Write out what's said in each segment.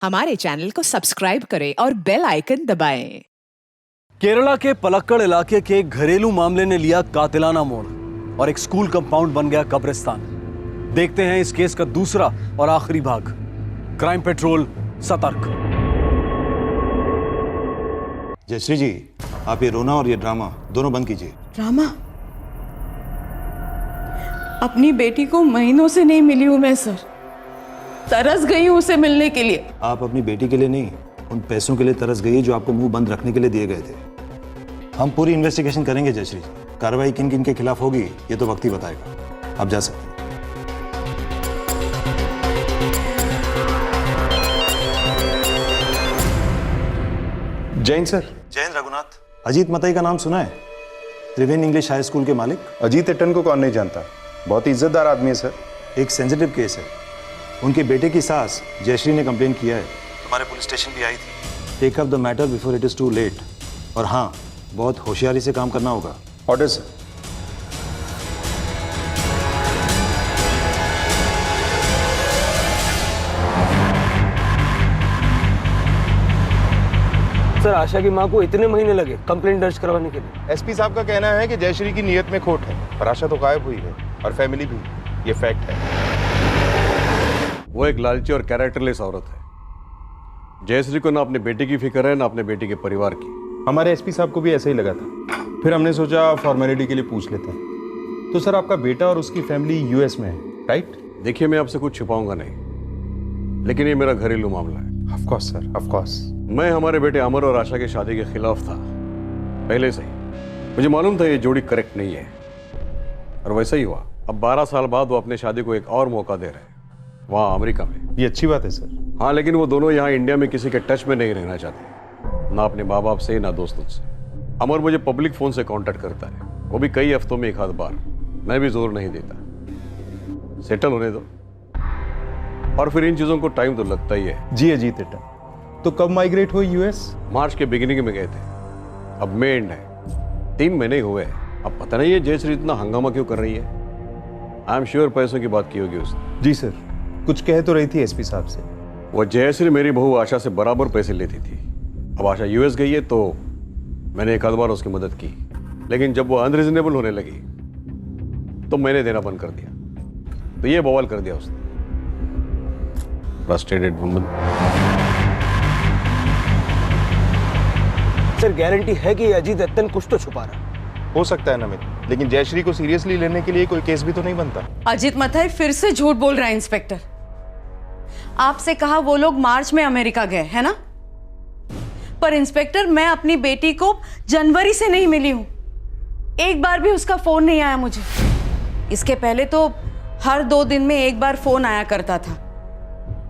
हमारे चैनल को सब्सक्राइब करें और बेल आइकन दबाएं। केरला के पलक्कड़ इलाके के एक घरेलू मामले ने लिया कातिलाना मोड़ और एक स्कूल कंपाउंड बन गया कब्रिस्तान। देखते हैं इस केस का दूसरा और आखिरी भाग। क्राइम पेट्रोल सतर्क। जयश्री जी, आप ये रोना और ये ड्रामा दोनों बंद कीजिए। ड्रामा? अपनी बेटी को महीनों से नहीं मिली हूं मैं सर। तरस गई हूं उसे मिलने के लिए। आप अपनी बेटी के लिए नहीं, उन पैसों के लिए तरस गई जो आपको मुंह बंद रखने के लिए दिए गए थे। हम पूरी इन्वेस्टिगेशन करेंगे जयश्री जी। कार्रवाई किन किन के खिलाफ होगी ये तो वक्त ही बताएगा। आप जा सकते हैं। जैन सर। जैन रघुनाथ। अजीत मतई का नाम सुना है? त्रिवेणी इंग्लिश हाई स्कूल के मालिक। अजीत एटन को कौन नहीं जानता, बहुत ही इज्जतदार आदमी है सर। एक सेंसिटिव केस है। उनके बेटे की सास जयश्री ने कंप्लेन किया है। हमारे पुलिस स्टेशन भी आई थी। Take up the matter before it is too late. और हाँ, बहुत होशियारी से काम करना होगा। Order sir. सर, आशा की माँ को इतने महीने लगे कंप्लेंट दर्ज करवाने के लिए। एसपी साहब का कहना है कि जयश्री की नीयत में खोट है, पर आशा तो गायब हुई है और फैमिली भी। ये फैक्ट है। वो एक लालची और कैरेक्टरलेस औरत है। जयश्री को ना अपने बेटे की फिक्र है ना अपने बेटे के परिवार की। हमारे एसपी साहब को भी ऐसा ही लगा था। फिर हमने सोचा फॉर्मेलिटी के लिए पूछ लेते हैं। तो सर, आपका बेटा और उसकी फैमिली यूएस में है, राइट? देखिए, मैं आपसे कुछ छुपाऊंगा नहीं, लेकिन ये मेरा घरेलू मामला है। Of course sir, of course. मैं हमारे बेटे अमर और आशा की शादी के खिलाफ था पहले से ही। मुझे मालूम था ये जोड़ी करेक्ट नहीं है, और वैसा ही हुआ। अब 12 साल बाद वो अपने शादी को एक और मौका दे रहे हैं, वहाँ अमेरिका में। ये अच्छी बात है सर। हाँ, लेकिन वो दोनों यहाँ इंडिया में किसी के टच में नहीं रहना चाहते, ना अपने माँ बाप से ना दोस्तों से। अमर मुझे पब्लिक फोन से कांटेक्ट करता है, वो भी कई हफ्तों में एक आध बार। मैं भी जोर नहीं देता, सेटल होने दो, और फिर इन चीज़ों को टाइम तो लगता ही है। जी अजीत एटन, तो कब माइग्रेट हुए यूएस? मार्च के बिगिनिंग में गए थे, अब मई एंड है, 3 महीने हुए हैं। अब पता नहीं है जयश्री इतना हंगामा क्यों कर रही है। आई एम श्योर पैसों की बात की होगी उसने। जी सर, कुछ कह तो रही थी एसपी साहब से। वो जयश्री मेरी बहू आशा से बराबर पैसे लेती थी। अब आशा यूएस गई है तो मैंने एक आध बार उसकी मदद की, लेकिन जब वो अनरीजनेबल होने लगी तो मैंने देना बंद कर दिया। तो ये बवाल कर दिया उसने। Frustrated woman. सर, गारंटी है कि अजीत एटन कुछ तो छुपा रहा है। हो सकता है नमित, लेकिन जयश्री को सीरियसली लेने के लिए कोई केस भी तो नहीं बनता। अजीत मथाई फिर से झूठ बोल रहा है इंस्पेक्टर। आपसे कहा वो लोग मार्च में अमेरिका गए, है ना? पर इंस्पेक्टर, मैं अपनी बेटी को जनवरी से नहीं मिली हूं। एक बार भी उसका फोन नहीं आया मुझे। इसके पहले तो हर 2 दिन में एक बार फोन आया करता था,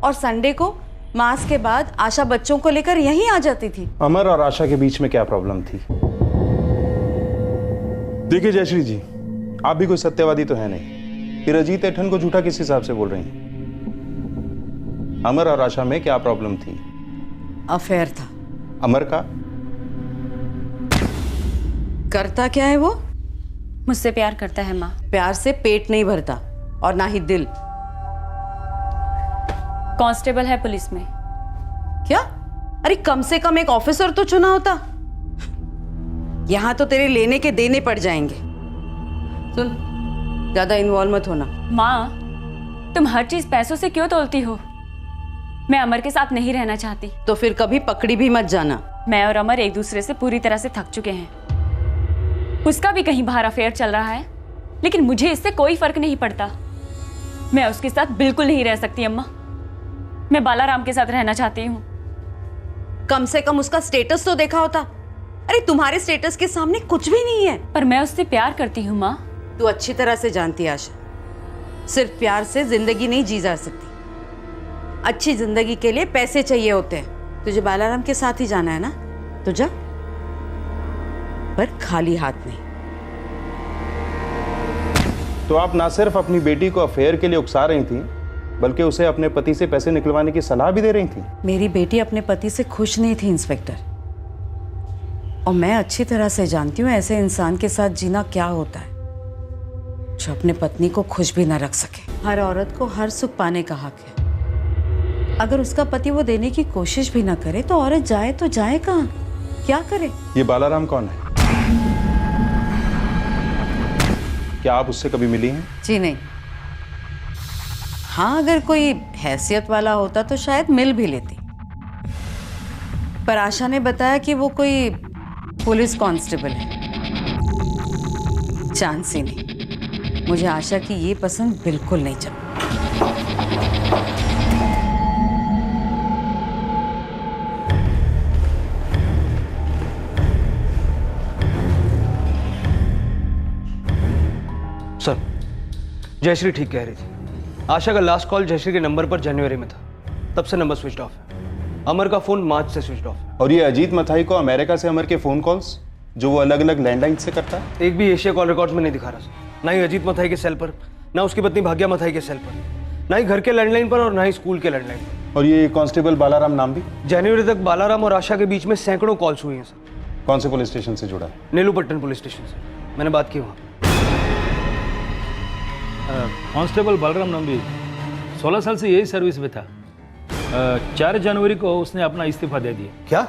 और संडे को मास के बाद आशा बच्चों को लेकर यहीं आ जाती थी। अमर और आशा के बीच में क्या प्रॉब्लम थी? देखिए जयश्री जी, आप भी कोई सत्यवादी तो है नहीं। फिर अजीत एटन को झूठा किस हिसाब से बोल रही हैं? अमर और आशा में क्या प्रॉब्लम थी? अफेयर था। अमर का? करता क्या है वो? मुझसे प्यार करता है माँ। प्यार से पेट नहीं भरता, और ना ही दिल। कांस्टेबल है पुलिस में। क्या? अरे कम से कम एक ऑफिसर तो चुना होता। यहां तो तेरे लेने के देने पड़ जाएंगे। सुन, ज्यादा इन्वॉल्व मत होना। माँ, तुम हर चीज पैसों से क्यों तोलती हो? मैं अमर के साथ नहीं रहना चाहती। तो फिर कभी पकड़ी भी मत जाना। मैं और अमर एक दूसरे से पूरी तरह से थक चुके हैं। उसका भी कहीं बाहर अफेयर चल रहा है, लेकिन मुझे इससे कोई फर्क नहीं पड़ता। मैं उसके साथ बिल्कुल नहीं रह सकती अम्मा। मैं बालाराम के साथ रहना चाहती हूँ। कम से कम उसका स्टेटस तो देखा होता। अरे तुम्हारे स्टेटस के सामने कुछ भी नहीं है। पर मैं उससे प्यार करती हूँ माँ। तू अच्छी तरह से जानती है आशा, सिर्फ प्यार से जिंदगी नहीं जी जा सकती। अच्छी जिंदगी के लिए पैसे चाहिए होते हैं। तुझे बालाराम के साथ ही जाना है ना, तो जा, पर खाली हाथ नहीं। तो आप ना सिर्फ अपनी बेटी को अफेयर के लिए उकसा रही थी, बल्कि उसे अपने पति से पैसे निकलवाने की सलाह भी दे रही थी। मेरी बेटी अपने पति से खुश नहीं थी इंस्पेक्टर, और मैं अच्छी तरह से जानती हूँ ऐसे इंसान के साथ जीना क्या होता है, जो अपने पत्नी को खुश भी ना रख सके। हर औरत को हर सुख पाने का हक है, अगर उसका पति वो देने की कोशिश भी ना करे तो औरत जाए तो जाए कहाँ, क्या करे? ये बालाराम कौन है? क्या आप उससे कभी मिली हैं? जी नहीं। हाँ, अगर कोई हैसियत वाला होता तो शायद मिल भी लेती, पर आशा ने बताया कि वो कोई पुलिस कांस्टेबल है। चांस ही नहीं। मुझे आशा की ये पसंद बिल्कुल नहीं जमी। सर, जयश्री ठीक कह रही थी। आशा का लास्ट कॉल जयश्री के नंबर पर जनवरी में था, तब से नंबर स्विच ऑफ है। अमर का फोन मार्च से स्विच ऑफ है। और ये अजीत मथाई को अमेरिका से अमर के फोन कॉल्स जो वो अलग अलग लैंडलाइन से करता है, एक भी एशिया कॉल रिकॉर्ड्स में नहीं दिखा रहा सर। ना ही अजीत मथाई के सेल पर, ना उसकी पत्नी भाग्या मथाई के सेल पर, ना ही घर के लैंडलाइन पर और ना ही स्कूल के लैंडलाइन पर। और ये कांस्टेबल बालाराम नाम भी? जनवरी तक बालाराम और आशा के बीच में सैकड़ों कॉल्स हुई हैं सर। कौन से पुलिस स्टेशन से जुड़ा? नेलूपट्टन पुलिस स्टेशन से मैंने बात की वहाँ। कांस्टेबल बलराम नंबी 16 साल से यही सर्विस में था। 4 जनवरी को उसने अपना इस्तीफा दे दिया। क्या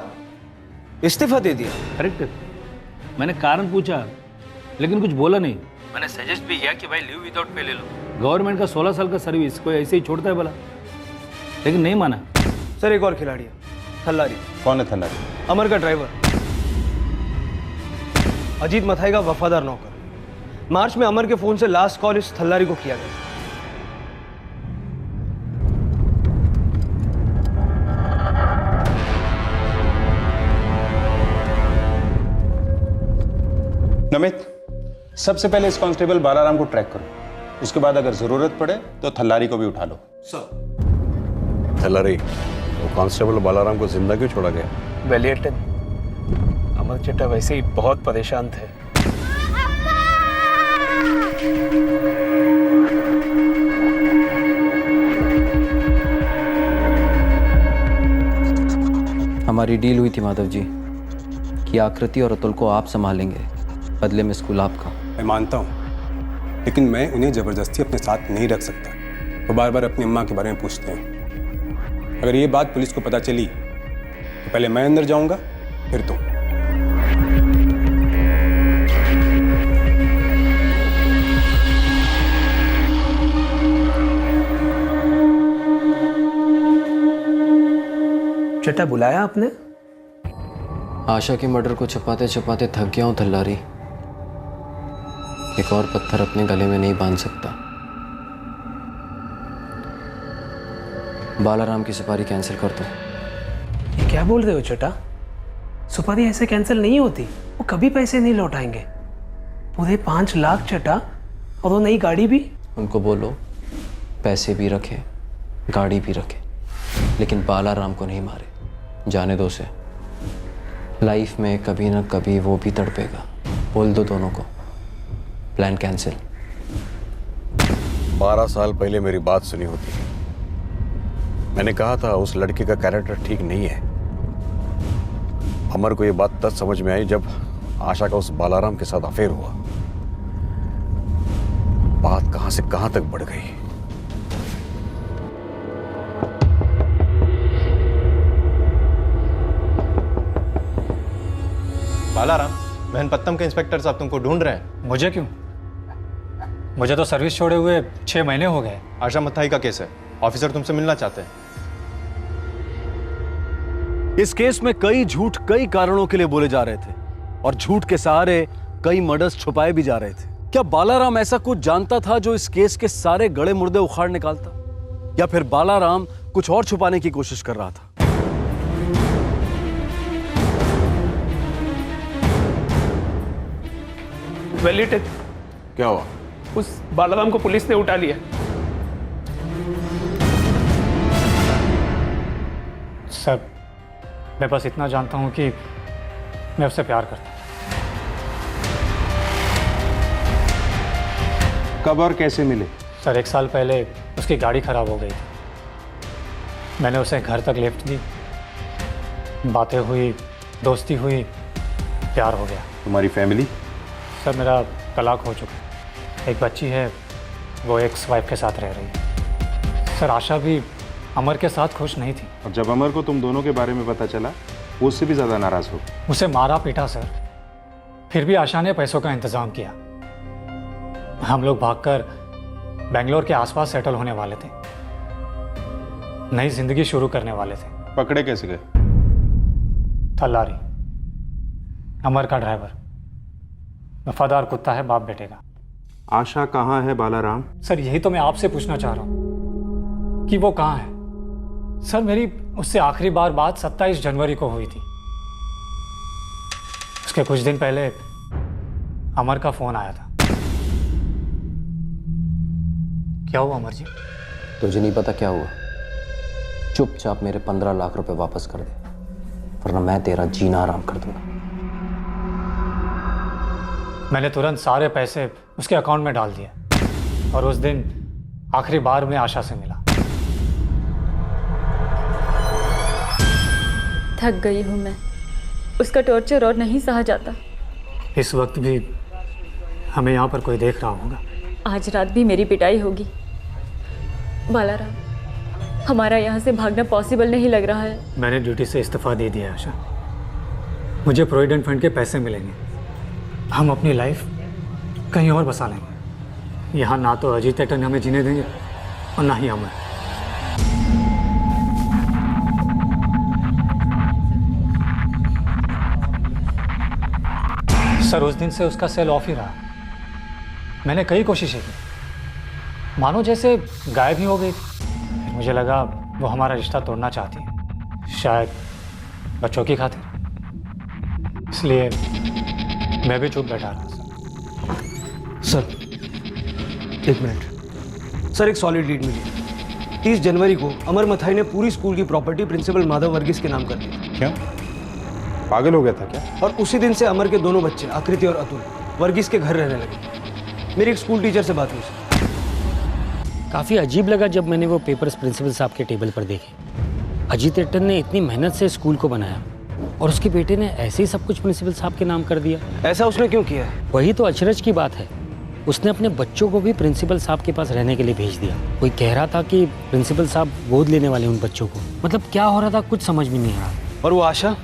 इस्तीफा दे दिया? करेक्ट। मैंने कारण पूछा लेकिन कुछ बोला नहीं। मैंने सजेस्ट भी किया कि भाई लीव विदाउट पे ले लो, गवर्नमेंट का 16 साल का सर्विस कोई ऐसे ही छोड़ता है बोला, लेकिन नहीं माना। सर एक और खिलाड़ी है, थल्लारी। कौन है थल्लारी? अमर का ड्राइवर, अजीत मथाई का वफादार नौकर। मार्च में अमर के फोन से लास्ट कॉल इस थल्लारी को किया गया। नमित, सबसे पहले इस कांस्टेबल बालाराम को ट्रैक करो, उसके बाद अगर जरूरत पड़े तो थल्लारी को भी उठा लो। थल्लारी, वो कांस्टेबल बालाराम को जिंदा क्यों छोड़ा गया? वेलिएटन, अमर चड्ढा वैसे ही बहुत परेशान थे। हमारी डील हुई थी माधव जी कि आकृति और अतुल को आप संभालेंगे, बदले में स्कूल आपका। मैं मानता हूँ, लेकिन मैं उन्हें ज़बरदस्ती अपने साथ नहीं रख सकता। वो बार बार अपनी अम्मा के बारे में पूछते हैं। अगर ये बात पुलिस को पता चली तो पहले मैं अंदर जाऊंगा, फिर तुम। चड्ढा बुलाया आपने? आशा के मर्डर को छुपाते छुपाते थक गया हूँ थल्लारी। एक और पत्थर अपने गले में नहीं बांध सकता। बालाराम की सुपारी कैंसिल कर दो। ये क्या बोल रहे हो चड्ढा? सुपारी ऐसे कैंसिल नहीं होती, वो कभी पैसे नहीं लौटाएंगे। पूरे 5 लाख चड्ढा, और वो नई गाड़ी भी। उनको बोलो पैसे भी रखे, गाड़ी भी रखे, लेकिन बालाराम को नहीं मारे। जाने दो उसे, लाइफ में कभी ना कभी वो भी तड़पेगा। बोल दो दोनों को, प्लान कैंसिल। 12 साल पहले मेरी बात सुनी होती, मैंने कहा था उस लड़के का कैरेक्टर ठीक नहीं है। अमर को ये बात तब समझ में आई जब आशा का उस बालाराम के साथ अफेयर हुआ। बात कहां से कहां तक बढ़ गई। बालाराम, महनपत्तम के इंस्पेक्टर साहब तुमको ढूंढ रहे हैं। मुझे क्यों? मुझे तो सर्विस छोड़े हुए 6 महीने हो गए। आशा मथाई का केस है, ऑफिसर तुमसे मिलना चाहते हैं। इस केस में कई झूठ कई कारणों के लिए बोले जा रहे थे और झूठ के सहारे कई मर्डर्स छुपाए भी जा रहे थे। क्या बालाराम ऐसा कुछ जानता था जो इस केस के सारे गड़े मुर्दे उखाड़ निकालता, या फिर बालाराम कुछ और छुपाने की कोशिश कर रहा था? वेलिएटन, क्या हुआ? उस बालाराम को पुलिस ने उठा लिया। सर, मैं बस इतना जानता हूं कि मैं उससे प्यार करता हूं। कब और कैसे मिले? सर, 1 साल पहले उसकी गाड़ी खराब हो गई थी। मैंने उसे घर तक लिफ्ट दी, बातें हुई, दोस्ती हुई, प्यार हो गया। तुम्हारी फैमिली? सर, मेरा तलाक हो चुका है। एक बच्ची है, वो एक्स वाइफ के साथ रह रही है। सर, आशा भी अमर के साथ खुश नहीं थी। और जब अमर को तुम दोनों के बारे में पता चला, वो उससे भी ज़्यादा नाराज़ हो। उसे मारा पीटा सर, फिर भी आशा ने पैसों का इंतज़ाम किया। हम लोग भागकर बेंगलोर के आसपास सेटल होने वाले थे, नई जिंदगी शुरू करने वाले थे। पकड़े कैसे गए? थल्लारी, अमर का ड्राइवर, वफादार कुत्ता है बाप बेटे का। आशा कहाँ है बालाराम? सर यही तो मैं आपसे पूछना चाह रहा हूँ कि वो कहाँ है। सर मेरी उससे आखिरी बार बात 27 जनवरी को हुई थी। उसके कुछ दिन पहले अमर का फोन आया था। क्या हुआ अमर जी? तुझे नहीं पता क्या हुआ? चुपचाप मेरे 15 लाख रुपए वापस कर दे, वरना मैं तेरा जीना आराम कर दूंगा। मैंने तुरंत सारे पैसे उसके अकाउंट में डाल दिए और उस दिन आखिरी बार में आशा से मिला। थक गई हूँ मैं, उसका टॉर्चर और नहीं सहा जाता। इस वक्त भी हमें यहाँ पर कोई देख रहा होगा। आज रात भी मेरी पिटाई होगी। बालाराम, हमारा यहाँ से भागना पॉसिबल नहीं लग रहा है। मैंने ड्यूटी से इस्तीफा दे दिया है आशा। मुझे प्रोविडेंट फंड के पैसे मिलेंगे, हम अपनी लाइफ कहीं और बसा लेंगे। यहाँ ना तो अजीत एटन हमें जीने देंगे और ना ही अमर। सर उस दिन से उसका सेल ऑफ ही रहा। मैंने कई कोशिशें की, मानो जैसे गायब ही हो गई थी। मुझे लगा वो हमारा रिश्ता तोड़ना चाहती है, शायद बच्चों की खातिर। इसलिए मैं भी चुप बैठा रहा। सर 1 मिनट सर, एक सॉलिड लीड मिली। 30 जनवरी को अमर मथाई ने पूरी स्कूल की प्रॉपर्टी प्रिंसिपल माधव वर्गीस के नाम कर दी। क्या पागल हो गया था क्या? और उसी दिन से अमर के दोनों बच्चे आकृति और अतुल वर्गीस के घर रहने लगे। मेरी एक स्कूल टीचर से बात हुई सर। काफ़ी अजीब लगा जब मैंने वो पेपर्स प्रिंसिपल साहब के टेबल पर देखे। अजीत एटन ने इतनी मेहनत से स्कूल को बनाया और उसके बेटे ने ऐसे ही सब कुछ प्रिंसिपल साहब के नाम कर दिया। ऐसा उसने क्यों किया? वही तो अचरज की बात है। उसने अपने बच्चों को भी प्रिंसिपल साहब के पास रहने के लिए भेज दिया। कोई कह रहा था कि प्रिंसिपल साहब गोद लेने वाले उन बच्चों को। मतलब क्या हो रहा था कुछ समझ में नहीं आ रहा। और वो आशा,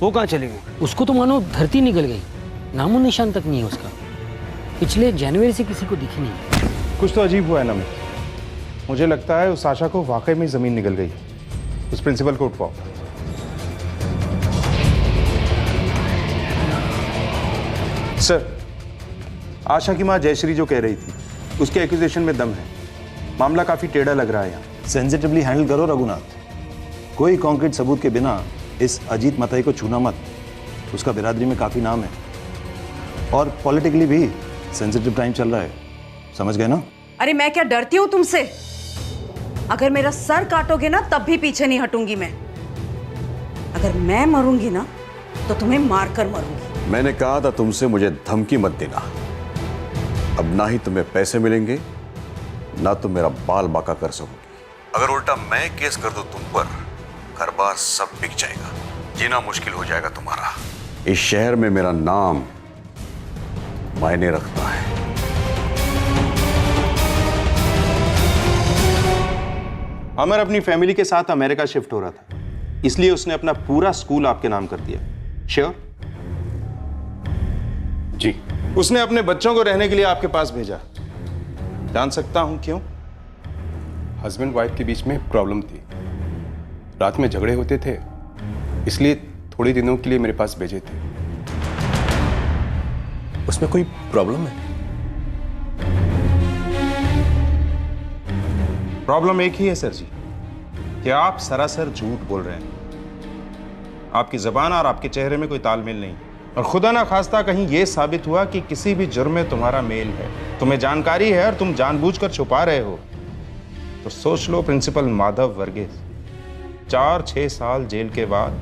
वो कहाँ चली गई? उसको तो मानो धरती निकल गई, नामो निशान तक नहीं है उसका। पिछले जनवरी से किसी को दिखी नहीं। कुछ तो अजीब हुआ है ना। मुझे लगता है उस आशा को वाकई में जमीन निकल गई। उस प्रिंसिपल को उठवाओ। सर, आशा की मां जयश्री जो कह रही थी, उसके एक्यूजेशन में दम है। मामला काफी टेढ़ा लग रहा है यहाँ। सेंसिटिवली हैंडल करो रघुनाथ। कोई कॉन्क्रीट सबूत के बिना इस अजीत मथाई को छूना मत। उसका बिरादरी में काफी नाम है और पॉलिटिकली भी सेंसिटिव टाइम चल रहा है, समझ गए ना? अरे मैं क्या डरती हूँ तुमसे? अगर मेरा सर काटोगे ना तब भी पीछे नहीं हटूंगी मैं। अगर मैं मरूंगी ना तो तुम्हें मारकर मरूंगी। मैंने कहा था तुमसे मुझे धमकी मत देना। अब ना ही तुम्हें पैसे मिलेंगे, ना तुम मेरा बाल बाका कर सकोगे। अगर उल्टा मैं केस कर दूं तुम पर, घर बार सब बिक जाएगा, जीना मुश्किल हो जाएगा तुम्हारा। इस शहर में मेरा नाम मायने रखता है। अमर अपनी फैमिली के साथ अमेरिका शिफ्ट हो रहा था, इसलिए उसने अपना पूरा स्कूल आपके नाम कर दिया। श्योर? जी। उसने अपने बच्चों को रहने के लिए आपके पास भेजा। जान सकता हूं क्यों? हस्बैंड वाइफ के बीच में प्रॉब्लम थी, रात में झगड़े होते थे, इसलिए थोड़े दिनों के लिए मेरे पास भेजे थे। उसमें कोई प्रॉब्लम है? प्रॉब्लम एक ही है सर जी, कि आप सरासर झूठ बोल रहे हैं। आपकी जबान और आपके चेहरे में कोई तालमेल नहीं, और खुदा ना खास्ता कहीं यह साबित हुआ कि किसी भी जुर्म में तुम्हारा मेल है, तुम्हें जानकारी है और तुम जानबूझकर छुपा रहे हो, तो सोच लो प्रिंसिपल माधव वर्गीस 4-6 साल जेल के बाद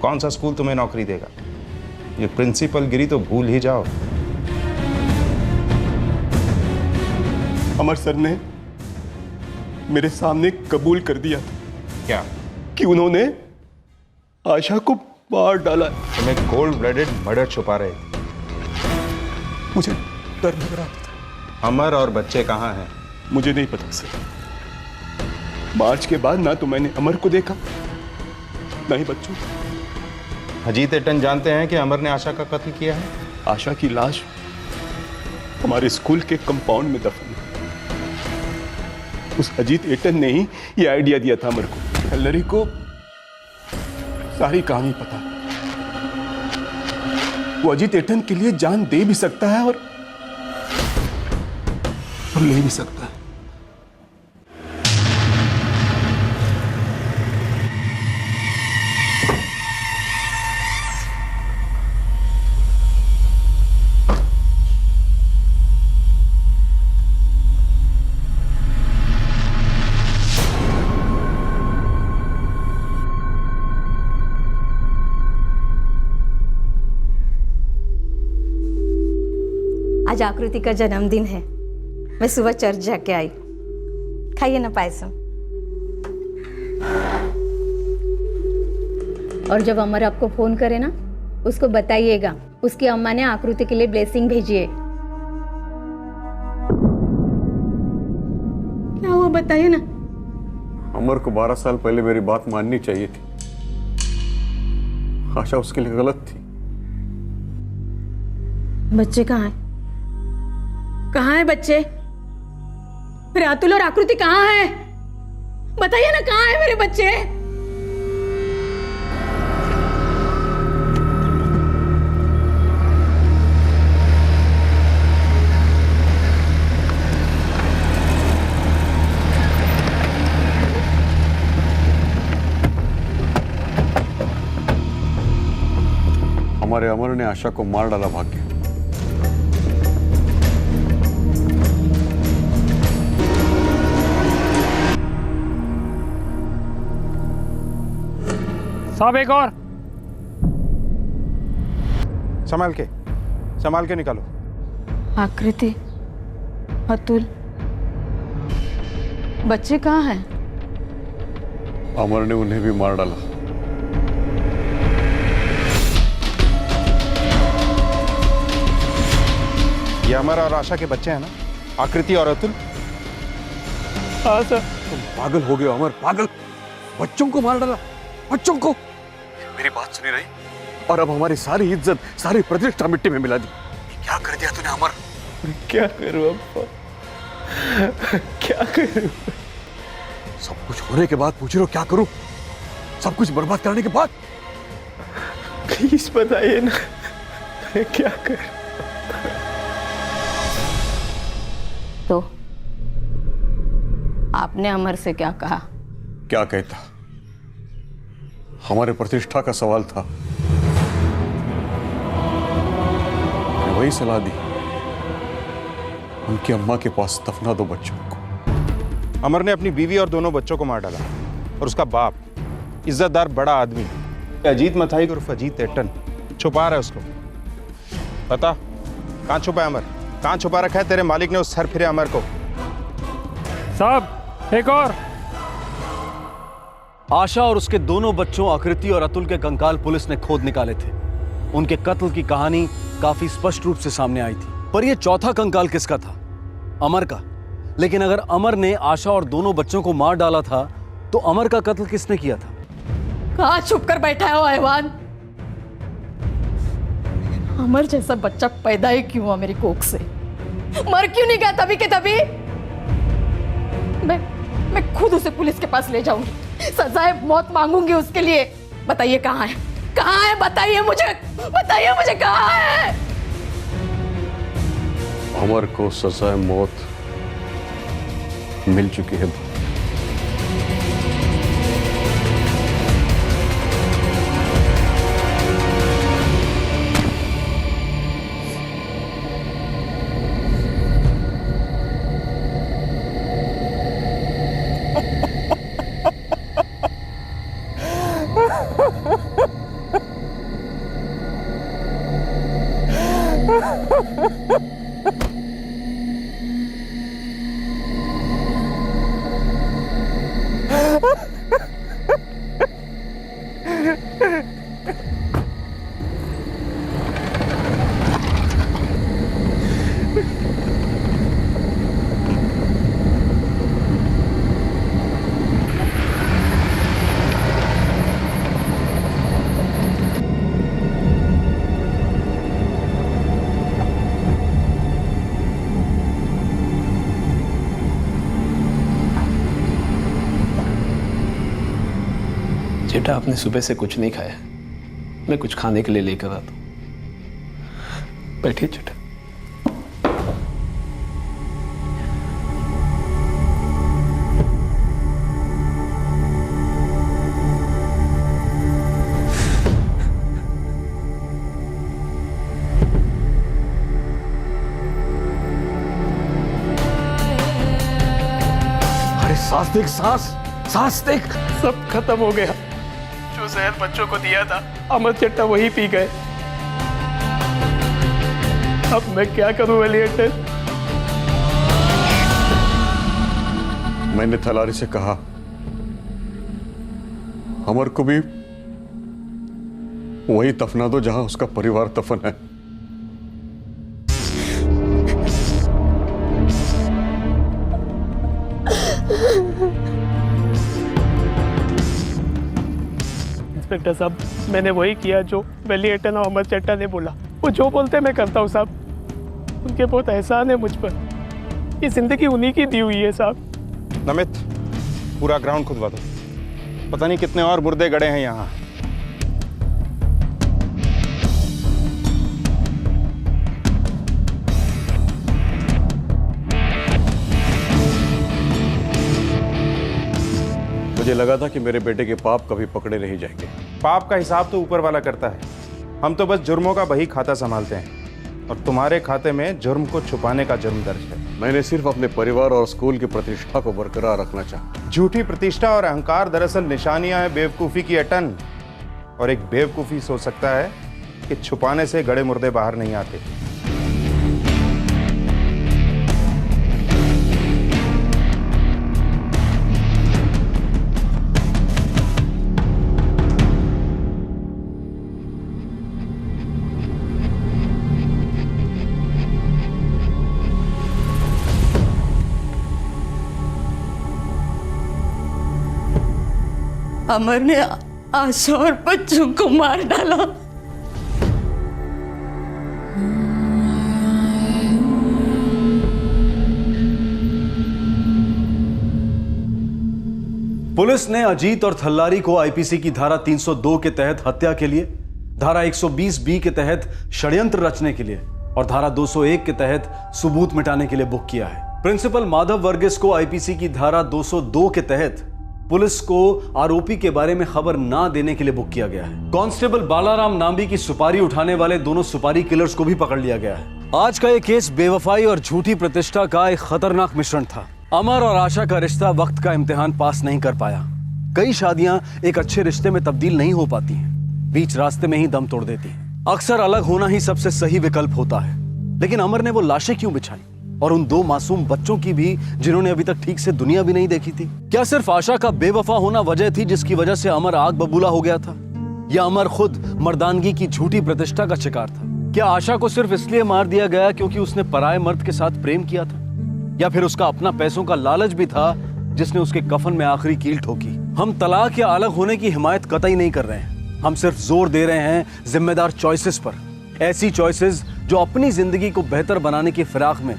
कौन सा स्कूल तुम्हें नौकरी देगा? ये प्रिंसिपल गिरी तो भूल ही जाओ। अमर सर ने मेरे सामने कबूल कर दिया क्या? कि उन्होंने आशा को मार डाला। तुम्हें कोल्ड ब्लडेड मर्डर छुपा रहे थे। मुझे डर लग रहा था। अमर और बच्चे कहाँ हैं? मुझे नहीं पता सर, मार्च के बाद ना तो मैंने अमर को देखा, ना ही बच्चों को। अजीत एटन जानते हैं कि अमर ने आशा का कत्ल किया है? आशा की लाश हमारे स्कूल के कंपाउंड में दफन है। उस अजीत एटन ने ही ये आइडिया दिया था अमर को। कल्लरी को सारी कहानी पता है। वो अजीत एटन के लिए जान दे भी सकता है और ले भी सकता है। आज आकृति का जन्मदिन है। मैं सुबह चर्च जाके आई। खाइए ना पायसम। और जब अमर आपको फोन करे ना, उसको बताइएगा उसकी अम्मा ने आकृति के लिए ब्लेसिंग भेजी है। क्या हुआ बताइए ना। अमर को 12 साल पहले मेरी बात माननी चाहिए थी। आशा उसके लिए गलत थी। बच्चे कहाँ हैं? कहाँ है बच्चे? मेरे अतुल और आकृति कहाँ है? बताइए ना, कहाँ है मेरे बच्चे? हमारे अमर ने आशा को मार डाला भाग्य। साहब एक और। संभाल के निकालो। आकृति, अतुल, बच्चे कहाँ हैं? अमर ने उन्हें भी मार डाला। ये अमर और आशा के बच्चे हैं ना, आकृति और अतुल? हाँ सर। तुम पागल हो गए अमर, पागल। बच्चों को मार डाला, बच्चों को। मेरी बात सुनी रही और अब हमारी सारी इज्जत, सारी प्रतिष्ठा मिट्टी में मिला दी। क्या कर दिया तूने अमर? क्या करूं अब्बा, क्या करूं? सब कुछ होने के बाद पूछ रहे हो क्या करूं? सब कुछ बर्बाद करने के बाद? प्लीज बताइए ना, मैं क्या करूं? तो आपने अमर से क्या कहा? क्या कहता? हमारे प्रतिष्ठा का सवाल था। वही सलाह दी, उनकी अम्मा के पास दफना दो बच्चों को। अमर ने अपनी बीवी और दोनों बच्चों को मार डाला और उसका बाप इज्जतदार बड़ा आदमी अजीत मथाई उर्फ अजीत एटन छुपा रहा है उसको। पता कहां छुपा है अमर? कहां छुपा रखा है तेरे मालिक ने उस सर फिरे अमर को? साहब एक और। आशा और उसके दोनों बच्चों आकृति और अतुल के कंकाल पुलिस ने खोद निकाले थे। उनके कत्ल की कहानी काफी स्पष्ट रूप से सामने आई थी, पर यह चौथा कंकाल किसका था? अमर का। लेकिन अगर अमर ने आशा और दोनों बच्चों को मार डाला था तो अमर का कत्ल किसने किया था? कहाँ छुप कर बैठा है वो हैवान? अमर जैसा बच्चा पैदा ही क्यों हुआ मेरी कोख से? मर क्यों नहीं गया तभी के तभी? मैं खुद उसे पुलिस के पास ले जाऊंगी, सजाए मौत मांगूंगी उसके लिए। बताइए कहाँ है? कहाँ है? बताइए मुझे कहाँ है? अमर को सजाए मौत मिल चुकी है। चेटा, आपने सुबह से कुछ नहीं खाया, मैं कुछ खाने के लिए लेकर आता हूँ। बैठिए चेटा। सांस देख, सांस देख। सब खत्म हो गया। जो जहर बच्चों को दिया था अमर चट्टा वही पी गए। अब मैं क्या करूं वली अटल? मैंने थलारी से कहा अमर को भी वही दफना दो जहां उसका परिवार दफन है। इंस्पेक्टर साहब, मैंने वही किया जो वली अटल और अमर चट्टा ने बोला। वो जो बोलते मैं करता हूँ साहब। उनके बहुत एहसान है मुझ पर। ये जिंदगी उन्हीं की दी हुई है साहब। नमित, पूरा ग्राउंड खुदवा दो। पता नहीं कितने और मुर्दे गड़े हैं यहाँ। मुझे लगा था कि मेरे बेटे के पाप कभी पकड़े नहीं जाएंगे। पाप का हिसाब तो ऊपर वाला करता है, हम तो बस जुर्मों का बही खाता संभालते हैं। और तुम्हारे खाते में जुर्म को छुपाने का जुर्म दर्ज है। मैंने सिर्फ अपने परिवार और स्कूल की प्रतिष्ठा को बरकरार रखना चाहा। झूठी प्रतिष्ठा और अहंकार दरअसल निशानियां हैं बेवकूफ़ी की अटन। और एक बेवकूफ़ी सोच सकता है कि छुपाने से गड़े मुर्दे बाहर नहीं आते। अमर ने आशा और बच्चों को मार डाला। पुलिस ने अजीत और थल्लारी को आईपीसी की धारा 302 के तहत हत्या के लिए, धारा 120 बी के तहत षड्यंत्र रचने के लिए और धारा 201 के तहत सबूत मिटाने के लिए बुक किया है। प्रिंसिपल माधव वर्गीस को आईपीसी की धारा 202 के तहत पुलिस को आरोपी के बारे में खबर ना देने के लिए बुक किया गया है। कांस्टेबल बालाराम नाम्बी की सुपारी उठाने वाले दोनों सुपारी किलर्स को भी पकड़ लिया गया है। आज का ये केस बेवफाई और झूठी प्रतिष्ठा का एक खतरनाक मिश्रण था। अमर और आशा का रिश्ता वक्त का इम्तिहान पास नहीं कर पाया। कई शादियां एक अच्छे रिश्ते में तब्दील नहीं हो पाती हैं, बीच रास्ते में ही दम तोड़ देती हैं। अक्सर अलग होना ही सबसे सही विकल्प होता है, लेकिन अमर ने वो लाशें क्यों बिछाई, और उन दो मासूम बच्चों की भी जिन्होंने अभी तक ठीक से दुनिया भी नहीं देखी थी? क्या सिर्फ आशा का बेवफा होना वजह थी जिसकी वजह से अमर आग बबूला हो गया था, या अमर खुद मर्दानगी की झूठी प्रतिष्ठा का शिकार था? क्या आशा को सिर्फ इसलिए मार दिया गया क्योंकि उसने पराये मर्द के साथ प्रेम किया था, या फिर उसका अपना पैसों का लालच भी था जिसने उसके कफन में आखिरी कील ठोकी? हम तलाक या अलग होने की हिमायत कतई नहीं कर रहे हैं, हम सिर्फ जोर दे रहे हैं जिम्मेदार चॉइसेस पर। ऐसी चॉइसेस जो अपनी जिंदगी को बेहतर बनाने की फिराक में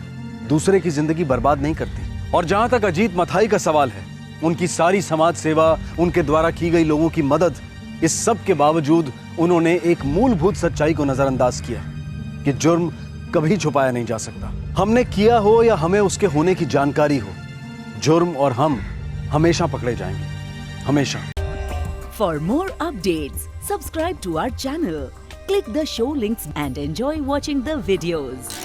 दूसरे की जिंदगी बर्बाद नहीं करती। और जहां तक अजीत मथाई का सवाल है, उनकी सारी समाज सेवा, उनके द्वारा की गई लोगों की मदद, इस सब के बावजूद उन्होंने एक मूलभूत सच्चाई को नजरअंदाज किया कि जुर्म कभी छुपाया नहीं जा सकता। हमने किया हो या हमें उसके होने की जानकारी हो, जुर्म और हम हमेशा पकड़े जाएंगे, हमेशा। For more updates, subscribe to our channel, click the show links and enjoy watching the videos.